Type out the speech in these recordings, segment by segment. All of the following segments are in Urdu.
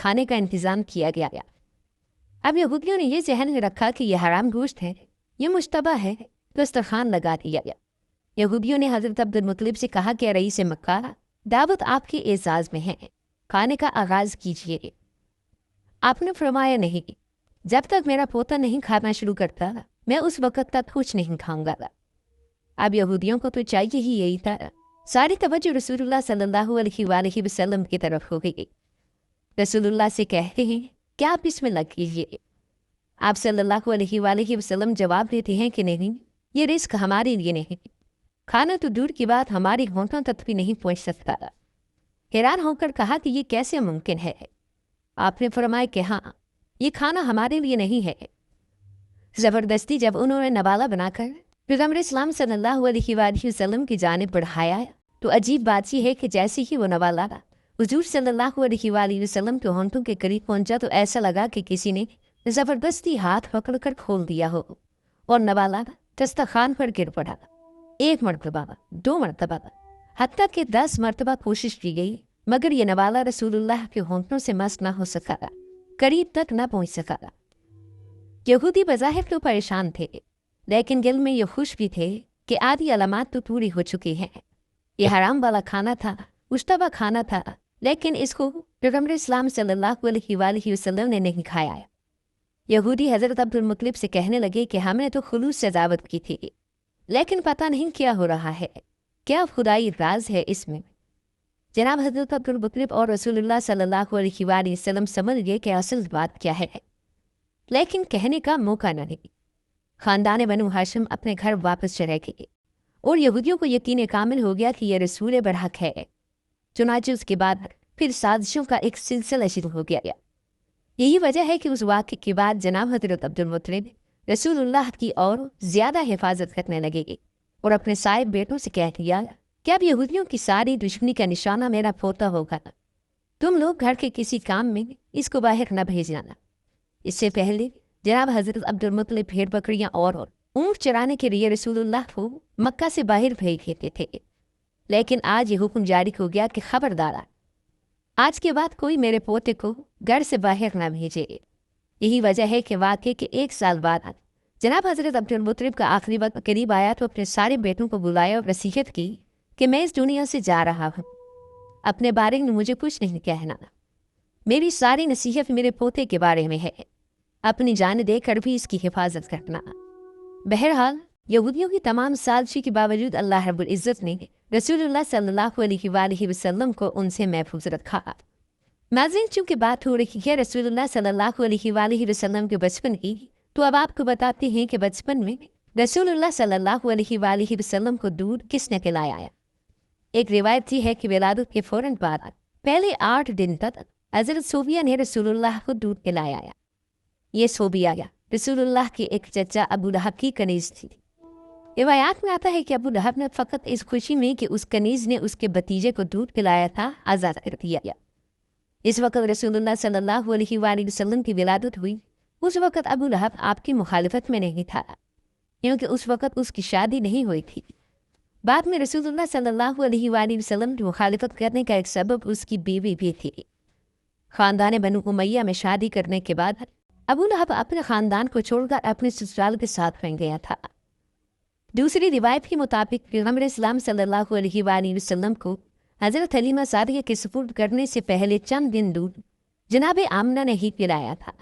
کھانے کا انتظام کیا گیا۔ اب یہودیوں نے یہ ذہن میں رکھا کہ یہ حرام گوشت ہے، یہ مشتبہ ہے، تو دسترخوان لگا دیا گیا۔ یہودیوں نے حضرت عبدالمطلب سے کہا کہ رئیس مکہ، دعوت آپ کے اعزاز میں ہے، کھانے کا آغاز کیجیے۔ آپ نے فرمایا نہیں، جب تک میرا پوتا نہیں کھانا شروع کرتا میں اس وقت تک کچھ نہیں کھاؤں گا۔ اب یہودیوں کو تو چاہیے ہی یہی تھا۔ ساری توجہ رسول اللہ صلی اللہ علیہ وآلہ وسلم کی طرف ہو گئی۔ رسول اللہ سے کہتے ہیں کیا آپ اس میں لگ کیجیے؟ آپ صلی اللہ علیہ وآلہ وسلم جواب دیتے ہیں کہ نہیں، یہ رزق ہمارے لیے نہیں، کھانا تو دور کی بات ہماری ہونٹوں تک بھی نہیں پہنچ سکتا۔ حیران ہو کر کہا کہ یہ کیسے ممکن ہے؟ آپ نے فرمایا کہ ہاں، یہ کھانا ہمارے لیے نہیں ہے۔ زبردستی جب انہوں نے نوالہ بنا کر پیغمبر اسلام صلی اللہ علیہ وآلہ وسلم کی جانب بڑھایا تو عجیب بات یہ ہے کہ جیسے ہی وہ نوالہ حضور صلی اللہ علیہ وآلہ وسلم کے ہونٹوں کے قریب پہنچا تو ایسا لگا کہ کسی نے زبردستی ہاتھ پکڑ کر کھول دیا ہو، اور نوالہ دسترخوان پر گر پڑا۔ 1 مرتبہ، 2 مرتبہ، حتیٰ کہ 10 مرتبہ کوشش کی گئی، مگر یہ نوالہ رسول اللہ کے ہونٹوں سے مس نہ ہو سکا، قریب تک نہ پہنچ سکا۔ یہودی بظاہر تو پریشان تھے، لیکن دل میں یہ خوش بھی تھے کہ آدھی علامات تو پوری ہو چکی ہیں۔ یہ حرام والا کھانا تھا، مشتبہ کھانا تھا، لیکن اس کو پیغمبر اسلام صلی اللہ علیہ وآلہ وسلم نے نہیں کھایا۔ یہودی حضرت عبدالمطلب سے کہنے لگے کہ ہم نے تو خلوص سے دعوت کی تھی، لیکن پتہ نہیں کیا ہو رہا ہے، کیا خدائی راز ہے اس میں؟ جناب حضرت عبدالمطلب اور رسول اللہ صلی اللہ علیہ وآلہ وسلم سمجھ گئے کہ اصل بات کیا ہے، لیکن کہنے کا موقع نہ ملی۔ خاندان بنو ہاشم اپنے گھر واپس چلے گئے، اور یہودیوں کو یقین کامل ہو گیا کہ یہ رسول برحق ہے۔ چنانچہ اس کے بعد پھر سازشوں کا ایک سلسلہ شروع ہو گیا۔ یہی وجہ ہے کہ اس واقعے کے بعد جناب حضرت عبدالمطلب رسول اللہ کی اور زیادہ حفاظت کرنے لگے اور اپنے صاحب بیٹوں سے کہہ دیا کہ اب یہودیوں کی ساری دشمنی کا نشانہ میرا پوتا ہوگا، تم لوگ گھر کے کسی کام میں اس کو باہر نہ بھیج جانا۔ اس سے پہلے جناب حضرت عبدالمطلب بھیڑ بکریاں اور اونٹ چرانے کے لیے رسول اللہ کو مکہ سے باہر بھیج دیتے تھے، لیکن آج یہ حکم جاری ہو گیا کہ خبردار، آج کے بعد کوئی میرے پوتے کو گھر سے باہر نہ بھیجے۔ یہی وجہ ہے کہ واقعے کے 1 سال بعد جناب حضرت عبدالمطلب کا آخری وقت قریب آیا تو اپنے سارے بیٹوں کو بلایا اور نصیحت کی کہ میں اس دنیا سے جا رہا ہوں، اپنے بارے میں مجھے کچھ نہیں کہنا، میری ساری نصیحت میرے پوتے کے بارے میں ہے، اپنی جان دے کر بھی اس کی حفاظت کرنا۔ بہرحال یہودیوں کی تمام سازشی کے باوجود اللہ رب العزت نے رسول اللہ صلی اللہ علیہ وآلہ وسلم کو ان سے محفوظ رکھا۔ ناظرین، چونکہ بات ہو رہی ہے رسول اللہ صلی اللہ علیہ وآلہ وسلم کے بچپن کی، تو اب آپ کو بتاتے ہیں کہ بچپن میں رسول اللہ صلی اللہ علیہ وآلہ وسلم کو دودھ کس نے پلایا ہے۔ ایک روایت یہ ہے کہ ولادت کے فوراً بعد پہلے 8 دن تک حضرت صوفیہ نے رسول اللہ کو دودھ پلایا۔ یہ صوفیہ رسول اللہ کے ایک چچا ابو لہب کی کنیز تھی۔ روایات میں آتا ہے کہ ابو لہب نے فقط اس خوشی میں کہ اس کنیز نے اس کے بھتیجے کو دودھ پلایا تھا آزاد کر دیا۔ اس وقت رسول اللہ صلی اللہ علیہ وآلہ وسلم کی ولادت ہوئی، اس وقت ابو لہب آپ کی مخالفت میں نہیں تھا، کیونکہ اس وقت اس کی شادی نہیں ہوئی تھی۔ بعد میں رسول اللہ صلی اللہ علیہ وآلہ وسلم کی مخالفت کرنے کا ایک سبب اس کی بیوی بھی تھی۔ خاندان بنو امیہ میں شادی کرنے کے بعد ابو لہب اپنے خاندان کو چھوڑ کر اپنے سسرال کے ساتھ رہ گیا تھا۔ دوسری روایت کے مطابق پیغمبر اسلام صلی اللہ علیہ وآلہ وسلم کو حضرت حلیمہ سعدیہ کے سپرد کرنے سے پہلے چند دن دودھ جناب آمنہ نے ہی پلایا تھا۔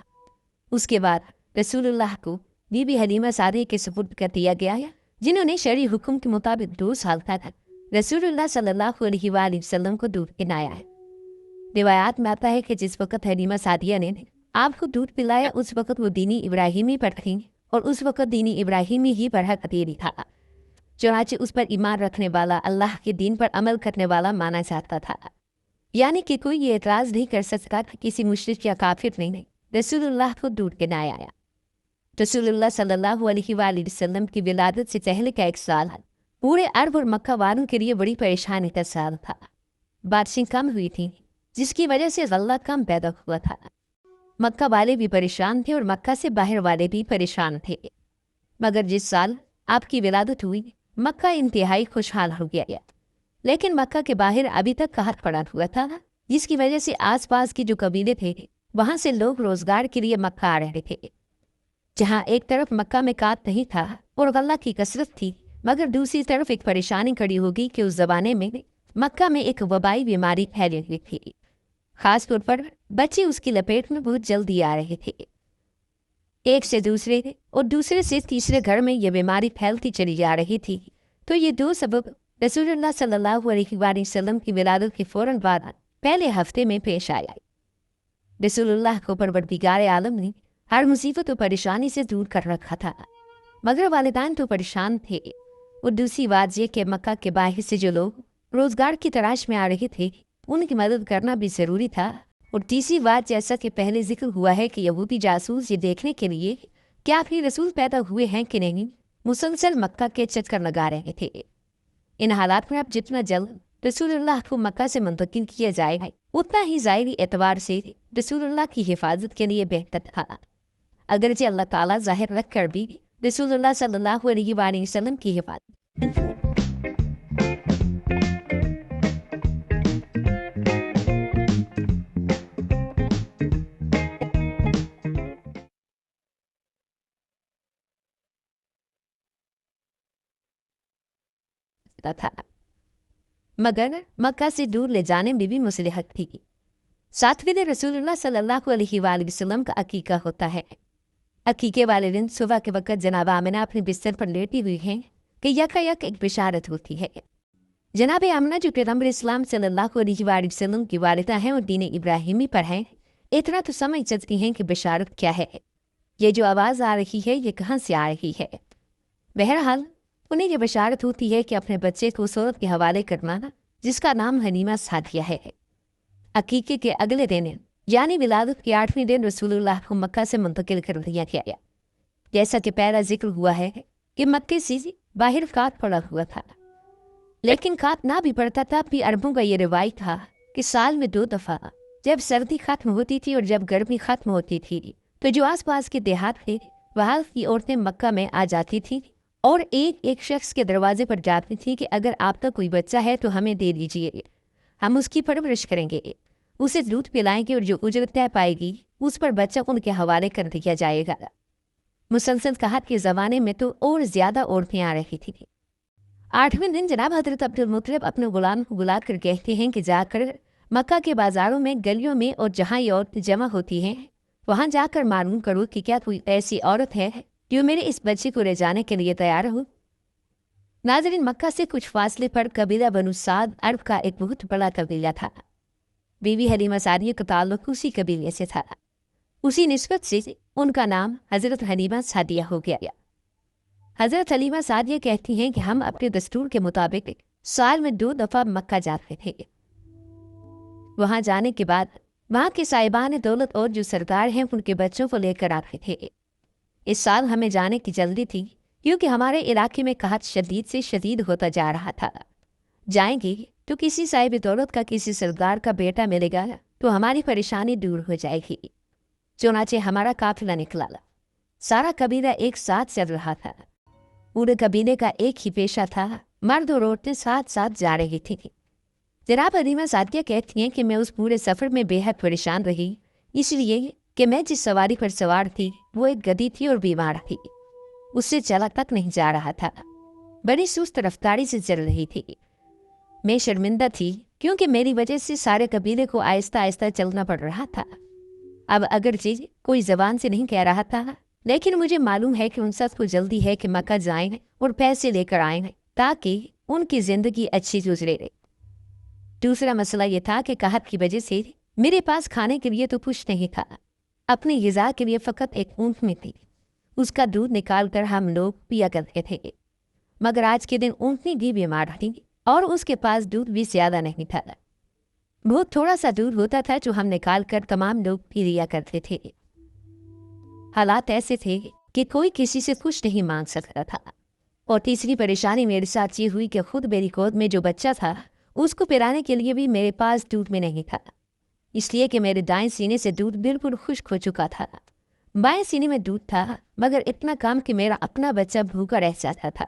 اس کے بعد رسول اللہ کو بی بی حلیمہ سعدیہ کے سپرد کر دیا گیا، جنہوں نے شرعی حکم کے مطابق 2 سال تک رسول اللہ صلی اللہ علیہ وآلہ وسلم کو دودھ پلایا ہے۔ روایات میں آتا ہے کہ جس وقت حلیمہ سعدیہ نے آپ کو دودھ پلایا اس وقت وہ دینی ابراہیمی پر تھیں، اور اس وقت دینی ابراہیمی ہی پر حق دینی تھا، چنانچہ اس پر ایمان رکھنے والا، اللہ کے دین پر عمل کرنے والا مانا جاتا تھا۔ یعنی کہ کوئی یہ اعتراض نہیں کر سکتا کہ کسی مشرک یا کافر نے رسول اللہ کو دودھ پلایا۔ رسول اللہ صلی اللہ علیہ وآلہ وسلم کی ولادت سے پہلے کا 1 سال پورے عرب اور مکہ والوں کے لیے بڑی پریشانی کا سال تھا۔ بارشیں کم ہوئی تھیں، جس کی وجہ سے غلہ کم پیدا ہوا تھا۔ مکہ والے بھی پریشان تھے اور مکہ سے باہر والے بھی پریشان تھے، مگر جس سال آپ کی ولادت ہوئی مکہ انتہائی خوشحال ہو گیا، لیکن مکہ کے باہر ابھی تک قحط پڑا ہوا تھا، جس کی وجہ سے آس پاس کے جو قبیلے تھے وہاں سے لوگ روزگار کے لیے مکہ آ رہے تھے۔ جہاں ایک طرف مکہ میں کات نہیں تھا اور غلہ کی کثرت تھی، مگر دوسری طرف ایک پریشانی کھڑی ہوگی کہ اس زمانے میں مکہ میں ایک وبائی بیماری پھیلی ہوئی تھی۔ خاص طور پر بچے اس کی لپیٹ میں بہت جلدی آ رہے تھے۔ ایک سے دوسرے اور دوسرے سے تیسرے گھر میں یہ بیماری پھیلتی چلی جا رہی تھی۔ تو یہ دو سبب رسول اللہ صلی اللہ علیہ وآلہ وسلم کی ولادت کے فوراً بعد پہلے ہفتے میں پیش آیا۔ رسول اللہ کو پروردگار عالم نے ہر مصیبت و پریشانی سے دور کر رکھا تھا، مگر والدین تو پریشان تھے، اور دوسری بات یہ کہ مکہ کے باہر سے جو لوگ روزگار کی تلاش میں آ رہے تھے ان کی مدد کرنا بھی ضروری تھا، اور تیسری بات جیسا کہ پہلے ذکر ہوا ہے کہ یہودی جاسوس یہ دیکھنے کے لیے کہ آخری رسول پیدا ہوئے ہیں کہ نہیں مسلسل مکہ کے چکر لگا رہے تھے۔ ان حالات میں اب جتنا جلد رسول اللہ کو مکہ سے منتقل کیا جائے گا اتنا ہی ظاہری اعتبار سے رسول اللہ کی حفاظت کے لیے بہتر تھا، اگرچہ اللہ تعالیٰ ظاہر رکھ کر بھی رسول اللہ صلی اللہ علیہ وآلہ وسلم کی حفاظت تھا، مگر مکہ سے دور لے جانے میں بھی مصلحت تھی۔ ساتویں دن رسول اللہ صلی اللہ علیہ وآلہ وسلم کا عقیقہ ہوتا ہے۔ عقیقے والے دن صبح کے وقت جناب آمنہ اپنے بستر پر لیٹی ہوئی ہیں کہ یکا یک ایک بشارت ہوتی ہے۔ جناب آمنہ جو پیغمبر اسلام صلی اللہ علیہ وآلہ وسلم کی والدہ ہیں اور دین ابراہیمی پر ہیں، اتنا تو سمجھ سکتی ہیں کہ بشارت کیا ہے، یہ جو آواز آ رہی ہے یہ کہاں سے آ رہی ہے۔ بہرحال انہیں یہ بشارت ہوتی ہے کہ اپنے بچے کو سورت کے حوالے کرنا جس کا نام حلیمہ سعدیہ ہے۔ عقیقے کے اگلے دن یعنی ولادت کے 8ویں دن رسول اللہ کو مکہ سے منتقل کر دیا گیا۔ جیسا کہ پہلا ذکر ہوا ہے کہ مکے سے باہر کات پڑا ہوا تھا، لیکن کات نہ بھی پڑتا تھا بھی عربوں کا یہ روایت تھا کہ سال میں 2 دفعہ جب سردی ختم ہوتی تھی اور جب گرمی ختم ہوتی تھی تو جو آس پاس کے دیہات تھے وہاں کی عورتیں مکہ میں آ جاتی تھیں اور ایک شخص کے دروازے پر جاتی تھی کہ اگر آپ کا کوئی بچہ ہے تو ہمیں دے دیجیے، ہم اس کی پرورش کریں گے، اسے دودھ پلائیں گے اور جو اجرت طے پائے گی اس پر بچہ ان کے حوالے کر دیا جائے گا۔ مسلسل قحط کے زمانے میں تو اور زیادہ عورتیں آ رہی تھیں۔ 8ویں دن جناب حضرت عبد المطلب اپنے غلام کو بلا کر کہتے ہیں کہ جا کر مکہ کے بازاروں میں گلیوں میں اور جہاں یہ عورتیں جمع ہوتی ہیں وہاں جا کر معلوم کرو کہ کیا کوئی ایسی عورت ہے جو میرے اس بچے کو لے جانے کے لیے تیار ہو۔ ناظرین، مکہ سے کچھ فاصلے پر قبیلہ بنو سعد عرب کا ایک بہت بڑا قبیلہ تھا۔ بی بی حلیمہ سعدیہ کا تعلق اسی قبیلے سے تھا، اسی نسبت سے ان کا نام حضرت حلیمہ سعدیہ ہو گیا۔ حضرت حلیمہ سعدیہ کہتی ہیں کہ ہم اپنے دستور کے مطابق سال میں 2 دفعہ مکہ جاتے تھے۔ وہاں جانے کے بعد وہاں کے صاحبان دولت اور جو سردار ہیں ان کے بچوں کو لے کر آتے تھے۔ اس سال ہمیں جانے کی جلدی تھی کیونکہ ہمارے علاقے میں قحط شدید سے شدید ہوتا جا رہا تھا۔ جائیں گے تو کسی صاحب دولت کا کسی سردار کا بیٹا ملے گا تو ہماری پریشانی دور ہو جائے گی۔ چنانچہ ہمارا قافلہ نکلا، سارا قبیلہ ایک ساتھ چل رہا تھا۔ پورے قبیلے کا ایک ہی پیشہ تھا، مرد اور عورتیں ساتھ ساتھ جا رہی تھیں۔ جناب حلیمہ سعدیہ کہتی ہیں کہ میں اس پورے سفر میں بے حد پریشان رہی، اس لیے کہ میں جس سواری پر سوار تھی وہ ایک گدھی تھی اور بیمار تھی، اس سے چلا تک نہیں جا رہا تھا، بڑی سست رفتاری سے چل رہی تھی۔ میں شرمندہ تھی کیونکہ میری وجہ سے سارے قبیلے کو آہستہ آہستہ چلنا پڑ رہا تھا۔ اب اگرچہ کوئی زبان سے نہیں کہہ رہا تھا، لیکن مجھے معلوم ہے کہ ان سب کو جلدی ہے کہ مکہ جائیں اور پیسے لے کر آئیں تاکہ ان کی زندگی اچھی گزرے۔ دوسرا مسئلہ یہ تھا کہ قحط کی وجہ سے میرے پاس کھانے کے لیے تو کچھ نہیں تھا، اپنی غذا کے لیے فقط ایک اونٹ میں تھی، اس کا دودھ نکال کر ہم لوگ پیا کرتے تھے، مگر آج کے دن اونٹنی بھی بیمار تھی اور اس کے پاس دودھ بھی زیادہ نہیں تھا، بہت تھوڑا سا دودھ ہوتا تھا جو ہم نکال کر تمام لوگ پی لیا کرتے تھے۔ حالات ایسے تھے کہ کوئی کسی سے کچھ نہیں مانگ سکتا تھا، اور تیسری پریشانی میرے ساتھ یہ ہوئی کہ خود میری گود میں جو بچہ تھا اس کو پلانے کے لیے بھی میرے پاس دودھ میں نہیں تھا، اس لیے کہ میرے دائیں سینے سے دودھ بالکل خشک ہو چکا تھا، بائیں سینے میں دودھ تھا مگر اتنا کم کہ میرا اپنا بچہ بھوکا رہ جاتا تھا،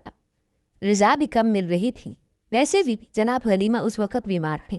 غذا بھی کم مل رہی تھی۔ ویسے بھی جناب حلیمہ اس وقت بیمار تھیں،